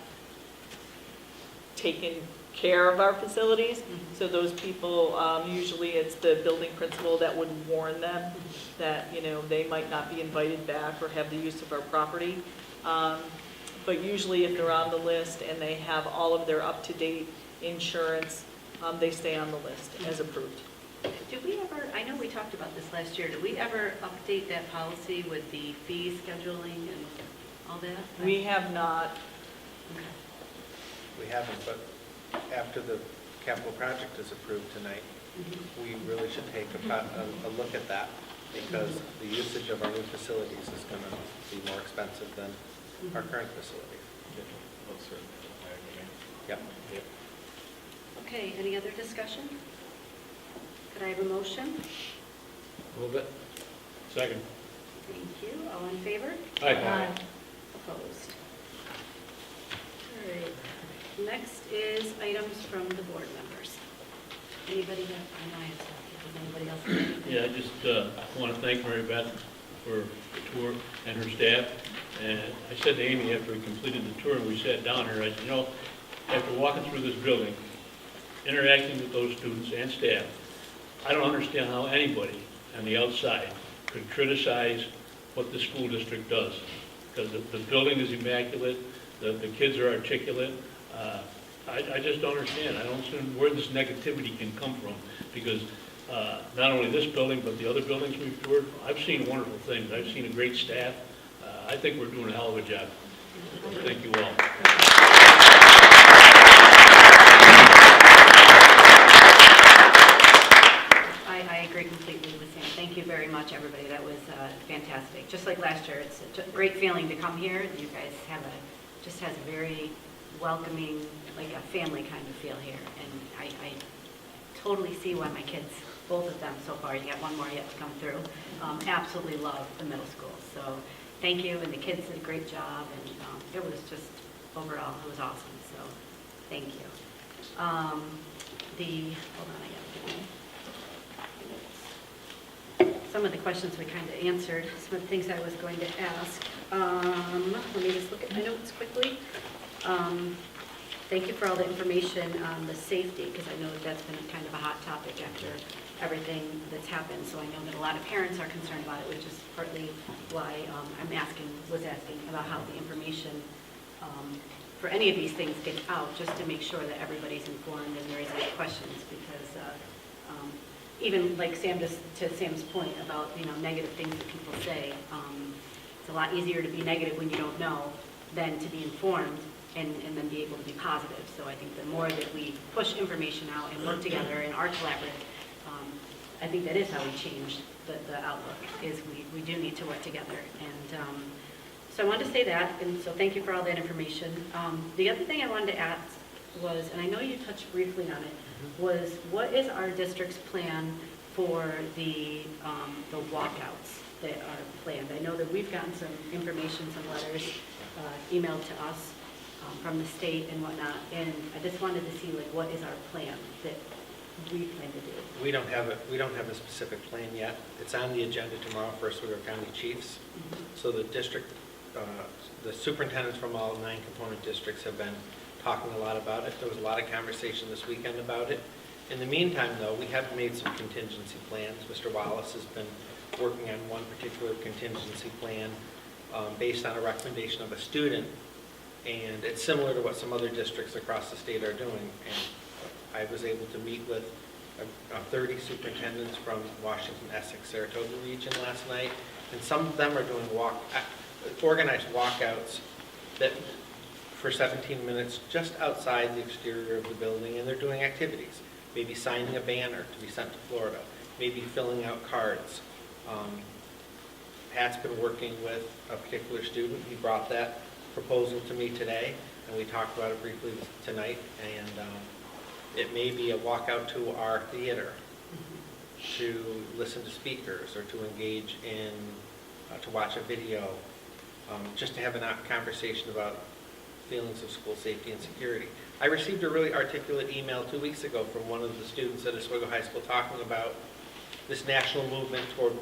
taken care of our facilities. So those people, usually it's the building principal that would warn them that, they might not be invited back or have the use of our property. But usually if they're on the list and they have all of their up-to-date insurance, they stay on the list as approved. Did we ever, I know we talked about this last year, did we ever update that policy with the fee scheduling and all that? We have not. Okay. We haven't, but after the capital project is approved tonight, we really should take a look at that, because the usage of our new facilities is going to be more expensive than our current facility. Yep. Okay, any other discussion? Could I have a motion? Move it. Second. Thank you. All in favor? Aye. Opposed? All right. Next is items from the board members. Anybody have, I know I have stuff. Does anybody else have anything? Yeah, I just want to thank Mary Beth for the tour and her staff. And I said to Amy after we completed the tour and we sat down here, I said, you know, after walking through this building, interacting with those students and staff, I don't understand how anybody on the outside could criticize what the school district does. Because the building is immaculate, the kids are articulate. I just don't understand. I don't understand where this negativity can come from. Because not only this building, but the other buildings we've toured, I've seen wonderful things. I've seen a great staff. I think we're doing a hell of a job. Thank you all. I agree completely with Sam. Thank you very much, everybody. That was fantastic. Just like last year, it's a great feeling to come here. You guys have just has a very welcoming, like a family kind of feel here. And I totally see why my kids, both of them so far, you got one more yet to come through, absolutely love the middle school. So thank you, and the kids did a great job, and it was just, overall, it was awesome. So thank you. Hold on, I got to get some of the questions we kind of answered, some of the things I was going to ask. Let me just look at my notes quickly. Thank you for all the information on the safety, because I know that that's been kind of a hot topic after everything that's happened. So I know that a lot of parents are concerned about it, which is partly why was asking about how the information for any of these things gets out, just to make sure that everybody's informed and there isn't questions, because even like Sam, just to Sam's point about, negative things that people say, it's a lot easier to be negative when you don't know than to be informed and then be able to be positive. So I think the more that we push information out and work together and are collaborative, I think that is how we change the outlook, is we do need to work together. And so I wanted to say that, and so thank you for all that information. The other thing I wanted to ask was, and I know you touched briefly on it, was what is our district's plan for the walkouts that are planned? I know that we've gotten some information, some letters emailed to us from the state and whatnot, and I just wanted to see what is our plan that we plan to do. We don't have a specific plan yet. It's on the agenda tomorrow for Oswego County Chiefs. So the district, the superintendents from all 9 component districts have been talking a lot about it. There was a lot of conversation this weekend about it. In the meantime, though, we have made some contingency plans. Mr. Wallace has been working on one particular contingency plan based on a recommendation of a student, and it's similar to what some other districts across the state are doing. And I was able to meet with 30 superintendents from Washington, Essex, Saratoga region last night, and some of them are doing organized walkouts that for 17 minutes just outside the exterior of the building, and they're doing activities, maybe signing a banner to be sent to Florida, maybe filling out cards. Pat's been working with a particular student. He brought that proposal to me today, and we talked about it briefly tonight, and it may be a walkout to our theater to listen to speakers or to engage in, to watch a video, just to have a conversation about feelings of school safety and security. I received a really articulate email 2 weeks ago from one of the students at Oswego High School talking about this national movement toward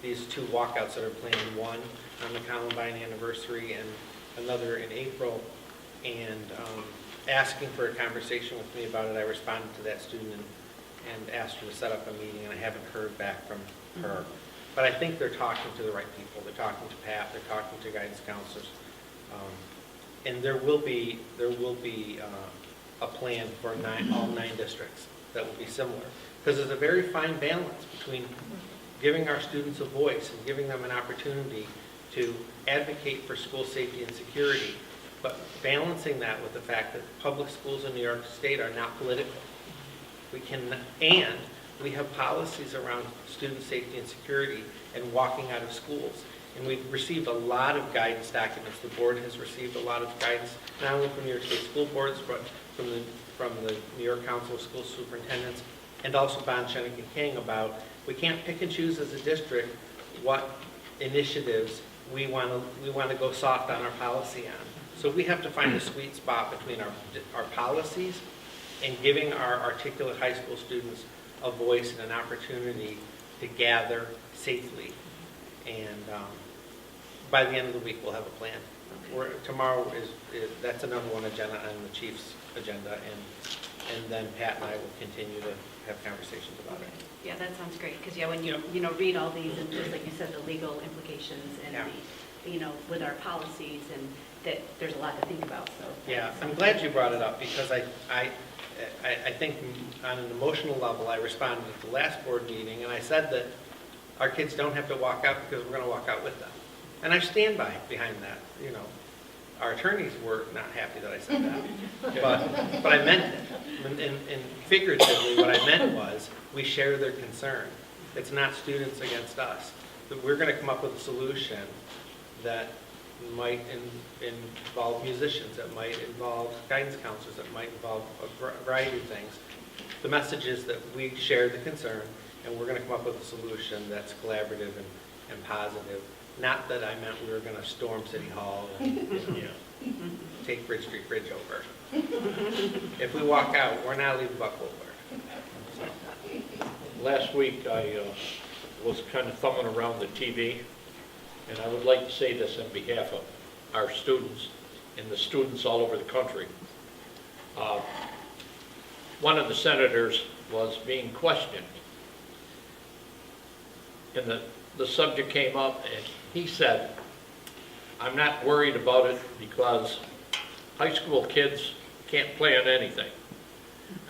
these 2 walkouts that are planned, one on the Columbine anniversary and another in April, and asking for a conversation with me about it. I responded to that student and asked her to set up a meeting, and I haven't heard back from her. But I think they're talking to the right people. They're talking to Pat, they're talking to guidance counselors. And there will be a plan for all 9 districts that will be similar. Because there's a very fine balance between giving our students a voice and giving them an opportunity to advocate for school safety and security, but balancing that with the fact that public schools in New York State are not political. And we have policies around student safety and security and walking out of schools. And we've received a lot of guidance documents. The board has received a lot of guidance, not only from New York State school boards, but from the New York Council of School Superintendents, and also Bond, Schoening, and King about we can't pick and choose as a district what initiatives we want to go soft on our policy on. So we have to find a sweet spot between our policies and giving our articulate high school students a voice and an opportunity to gather safely. And by the end of the week, we'll have a plan. Tomorrow that's the #1 agenda on the chief's agenda, and then Pat and I will continue to have conversations about it. Yeah, that sounds great, because when you read all these, and just like you said, the legal implications and with our policies, and that there's a lot to think about, so. Yeah, I'm glad you brought it up, because I think on an emotional level, I responded at the last board meeting, and I said that our kids don't have to walk out because we're going to walk out with them. And I stand behind that. Our attorneys were not happy that I said that, but I meant it. And figuratively, what I meant was we share their concern. It's not students against us. But we're going to come up with a solution that might involve musicians, that might involve guidance counselors, that might involve a variety of things. The message is that we share the concern, and we're going to come up with a solution that's collaborative and positive. Not that I meant we were going to storm City Hall and take Bridge Street Bridge over. If we walk out, we're not leaving Buck Boulevard. Last week, I was kind of thumbing around the TV, and I would like to say this on behalf of our students and the students all over the country. One of the senators was being questioned, and the subject came up, and he said, "I'm not worried about it because high school kids can't play on anything."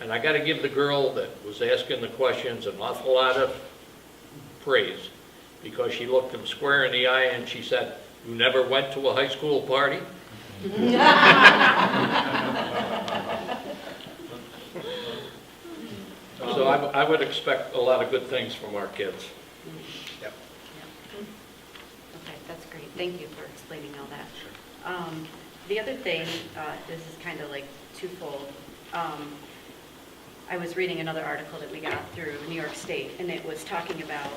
And I got to give the girl that was asking the questions an awful lot of praise, because she looked him square in the eye and she said, "You never went to a high school party?" So I would expect a lot of good things from our kids. Yep. Okay, that's great. Thank you for explaining all that. The other thing, this is kind of like twofold. I was reading another article that we got through New York State, and it was talking about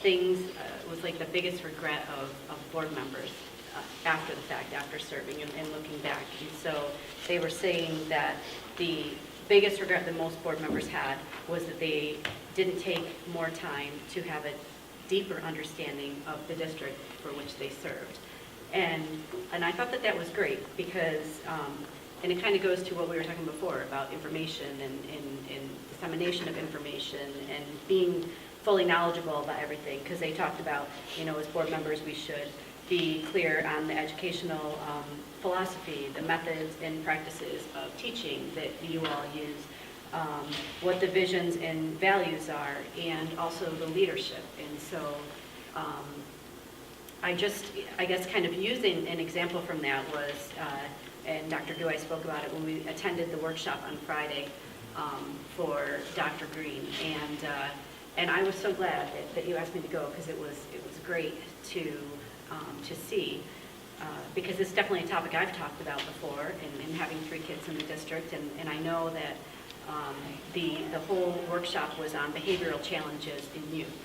things, it was like the biggest regret of board members after the fact, after serving and looking back. And so they were saying that the biggest regret that most board members had was that they didn't take more time to have a deeper understanding of the district for which they served. And I thought that was great, because and it kind of goes to what we were talking before about information and dissemination of information and being fully knowledgeable about everything, because they talked about, as board members, we should be clear on the educational philosophy, the methods and practices of teaching that you all use, what the visions and values are, and also the leadership. And so I guess kind of using an example from that was, and Dr. Guy spoke about it when we attended the workshop on Friday for Dr. Green, and I was so glad that you asked me to go, because it was great to see, because it's definitely a topic I've talked about before, and having 3 kids in the district, and I know that the whole workshop was on behavioral challenges in youth,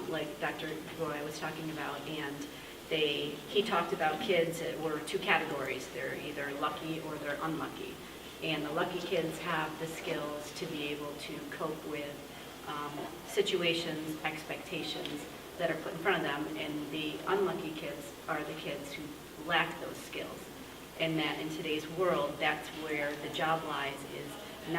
like Dr. Guy was talking about, and he talked about kids that were 2 categories. They're either lucky or they're unlucky. And the lucky kids have the skills to be able to cope with situations, expectations that are put in front of them. And the unlucky kids are the kids who lack those skills. And that in today's world, that's where the job lies, is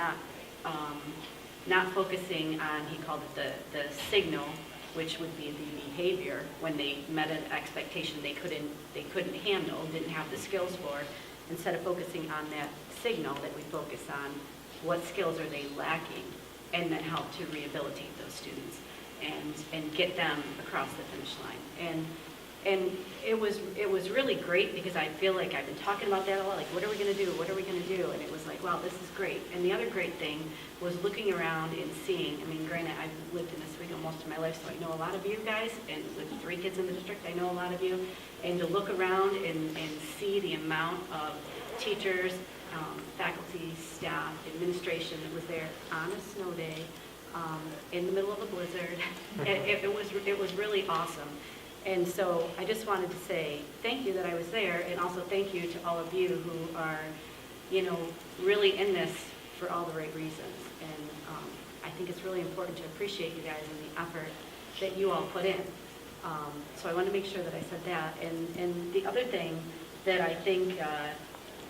not focusing on, he called it the signal, which would be the behavior when they met an expectation they couldn't handle, didn't have the skills for, instead of focusing on that signal, that we focus on what skills are they lacking, and then help to rehabilitate those students and get them across the finish line. And it was really great, because I feel like I've been talking about that a lot, like, what are we going to do? What are we going to do? And it was like, wow, this is great. And the other great thing was looking around and seeing, I mean, granted, I've lived in Oswego most of my life, so I know a lot of you guys, and with 3 kids in the district, I know a lot of you. And to look around and see the amount of teachers, faculty, staff, administration that was there on a snow day, in the middle of a blizzard, it was really awesome. And so I just wanted to say thank you that I was there, and also thank you to all of you who are, really in this for all the right reasons. And I think it's really important to appreciate you guys and the effort that you all put in. So I wanted to make sure that I said that. And the other thing that I think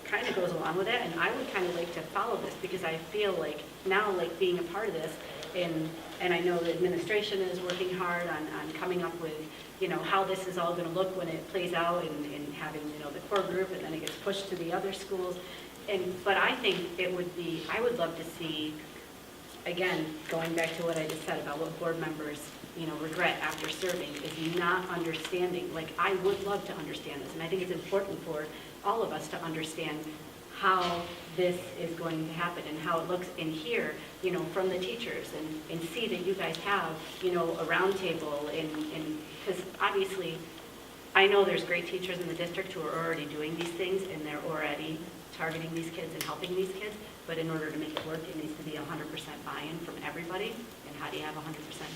kind of goes along with that, and I would kind of like to follow this, because I feel like now, like being a part of this, and I know the administration is working hard on coming up with, how this is all going to look when it plays out, and having, the core group, and then it gets pushed to the other schools. But I think I would love to see, again, going back to what I just said about what board members, regret after serving, is not understanding. Like, I would love to understand this, and I think it's important for all of us to understand how this is going to happen and how it looks in here, from the teachers, and see that you guys have, a round table, and because obviously I know there's great teachers in the district who are already doing these things, and they're already targeting these kids and helping these kids, but in order to make it work, it needs to be 100% buy-in from everybody. And how do you have 100%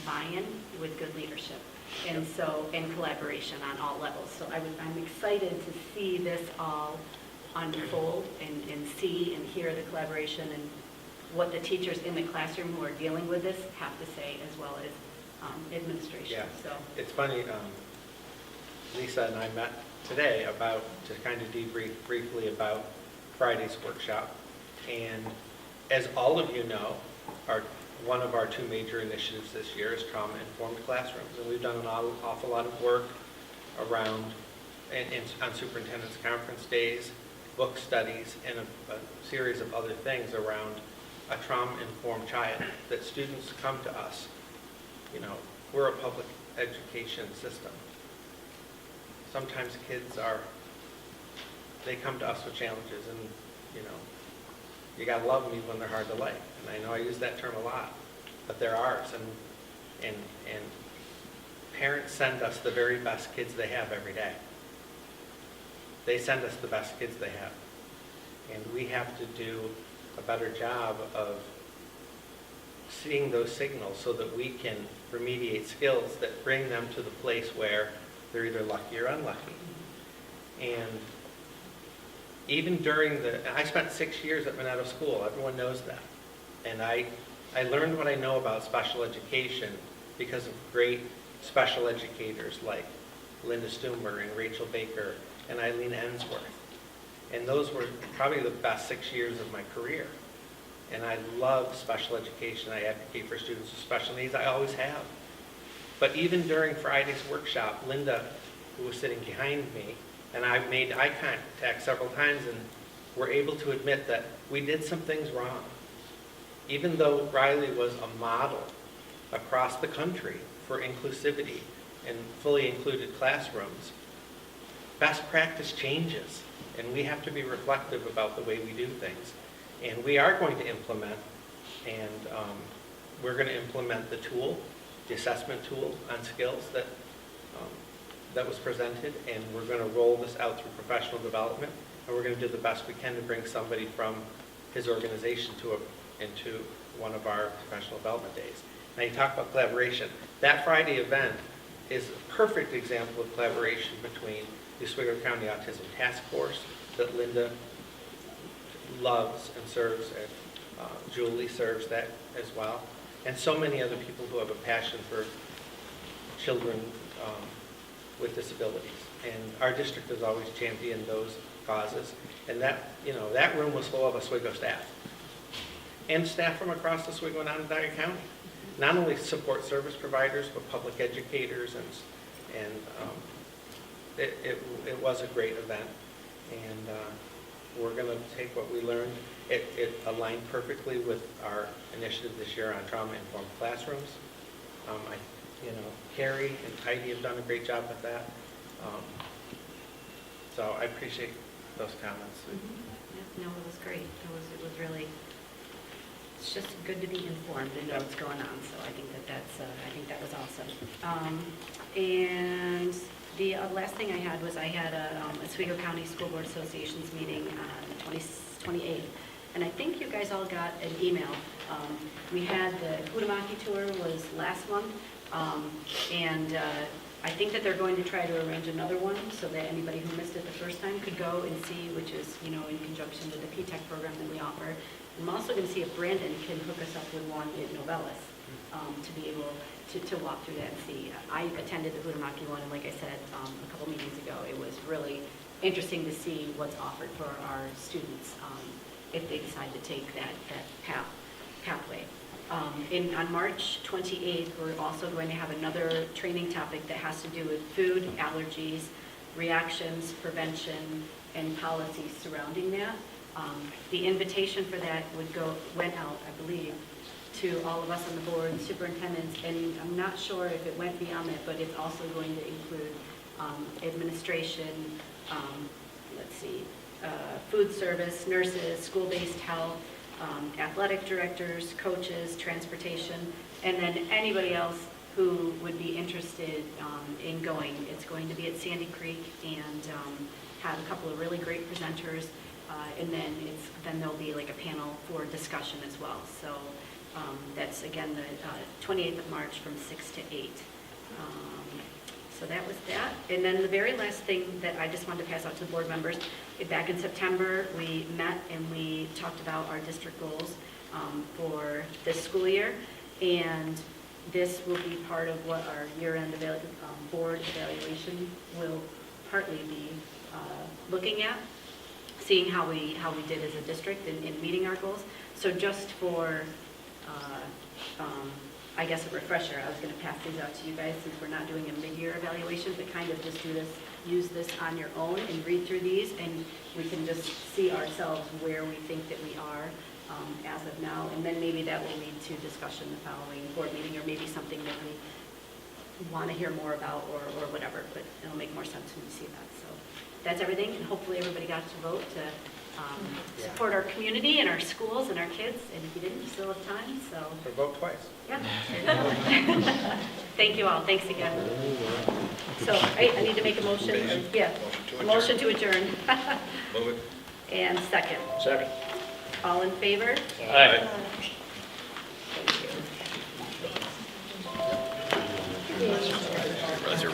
buy-in? With good leadership, and collaboration on all levels. So I'm excited to see this all unfold, and see and hear the collaboration, and what the teachers in the classroom who are dealing with this have to say, as well as administration. Yeah. So It's funny, Lisa and I met today to kind of debrief briefly about Friday's workshop. And as all of you know, one of our 2 major initiatives this year is trauma-informed classrooms. And we've done an awful lot of work around, on superintendent's conference days, book studies, and a series of other things around a trauma-informed child, that students come to us. We're a public education system. Sometimes kids they come to us with challenges, and you gotta love them even when they're hard to like. And I know I use that term a lot, but they're ours, and parents send us the very best kids they have every day. They send us the best kids they have, and we have to do a better job of seeing those signals so that we can remediate skills that bring them to the place where they're either lucky or unlucky. And even during I spent 6 years at Minetto School, everyone knows that. And I learned what I know about special education because of great special educators like Linda Stumer and Rachel Baker and Eileen Ensworth. And those were probably the best 6 years of my career. And I love special education. I advocate for students with special needs. I always have. But even during Friday's workshop, Linda, who was sitting behind me, and I made eye contact several times, and were able to admit that we did some things wrong. Even though Riley was a model across the country for inclusivity and fully included classrooms, best practice changes, and we have to be reflective about the way we do things. And we are going to implement, and we're going to implement the tool, the assessment tool on skills that was presented, and we're going to roll this out through professional development, and we're going to do the best we can to bring somebody from his organization into one of our professional development days. Now, you talk about collaboration. That Friday event is a perfect example of collaboration between the Oswego County Autism Task Force that Linda loves and serves, and Julie serves that as well, and so many other people who have a passion for children with disabilities. And our district has always championed those causes. And that room was full of Oswego staff, and staff from across Oswego and Onondaga County. Not only support service providers, but public educators, and it was a great event. And we're going to take what we learned. It aligned perfectly with our initiative this year on trauma-informed classrooms. Harry and Heidi have done a great job with that. So I appreciate those comments. Yeah, no, it was great. It was really, it's just good to be informed and know what's going on. So I think that was awesome. And the last thing I had was I had a Oswego County School Board Association's meeting on the 28th. And I think you guys all got an email. We had the Kudamaki tour was last month. And I think that they're going to try to arrange another one so that anybody who missed it the first time could go and see, which is, in conjunction with the P-TECH program that we offer. I'm also going to see if Brandon can hook us up with one in Novellis to be able to walk through that and see. I attended the Kudamaki one, and like I said a couple meetings ago, it was really interesting to see what's offered for our students if they decide to take that pathway. On March 28th, we're also going to have another training topic that has to do with food, allergies, reactions, prevention, and policies surrounding that. The invitation for that went out, I believe, to all of us on the board, superintendents, and I'm not sure if it went beyond that, but it's also going to include administration, food service, nurses, school-based health, athletic directors, coaches, transportation, and then anybody else who would be interested in going. It's going to be at Sandy Creek and have a couple of really great presenters, and then there'll be like a panel for discussion as well. So that's again the 28th of March from 6 to 8. So that was that. And then the very last thing that I just wanted to pass out to the board members, back in September, we met and we talked about our district goals for this school year. And this will be part of what our year-end board evaluation will partly be looking at, seeing how we did as a district in meeting our goals. So just for I guess a refresher, I was going to pass these out to you guys since we're not doing a mid-year evaluation, but kind of just use this on your own and read through these, and we can just see ourselves where we think that we are as of now, and then maybe that will lead to discussion the following board meeting, or maybe something that we want to hear more about or whatever, but it'll make more sense when you see that. So that's everything, and hopefully everybody got to vote to support our community and our schools and our kids, and if you didn't, you still have time, so. Or vote twice. Yeah. Thank you all, thanks again. So I need to make a motion, motion to adjourn. Move it. And second. Second. All in favor? Aye. Thank you.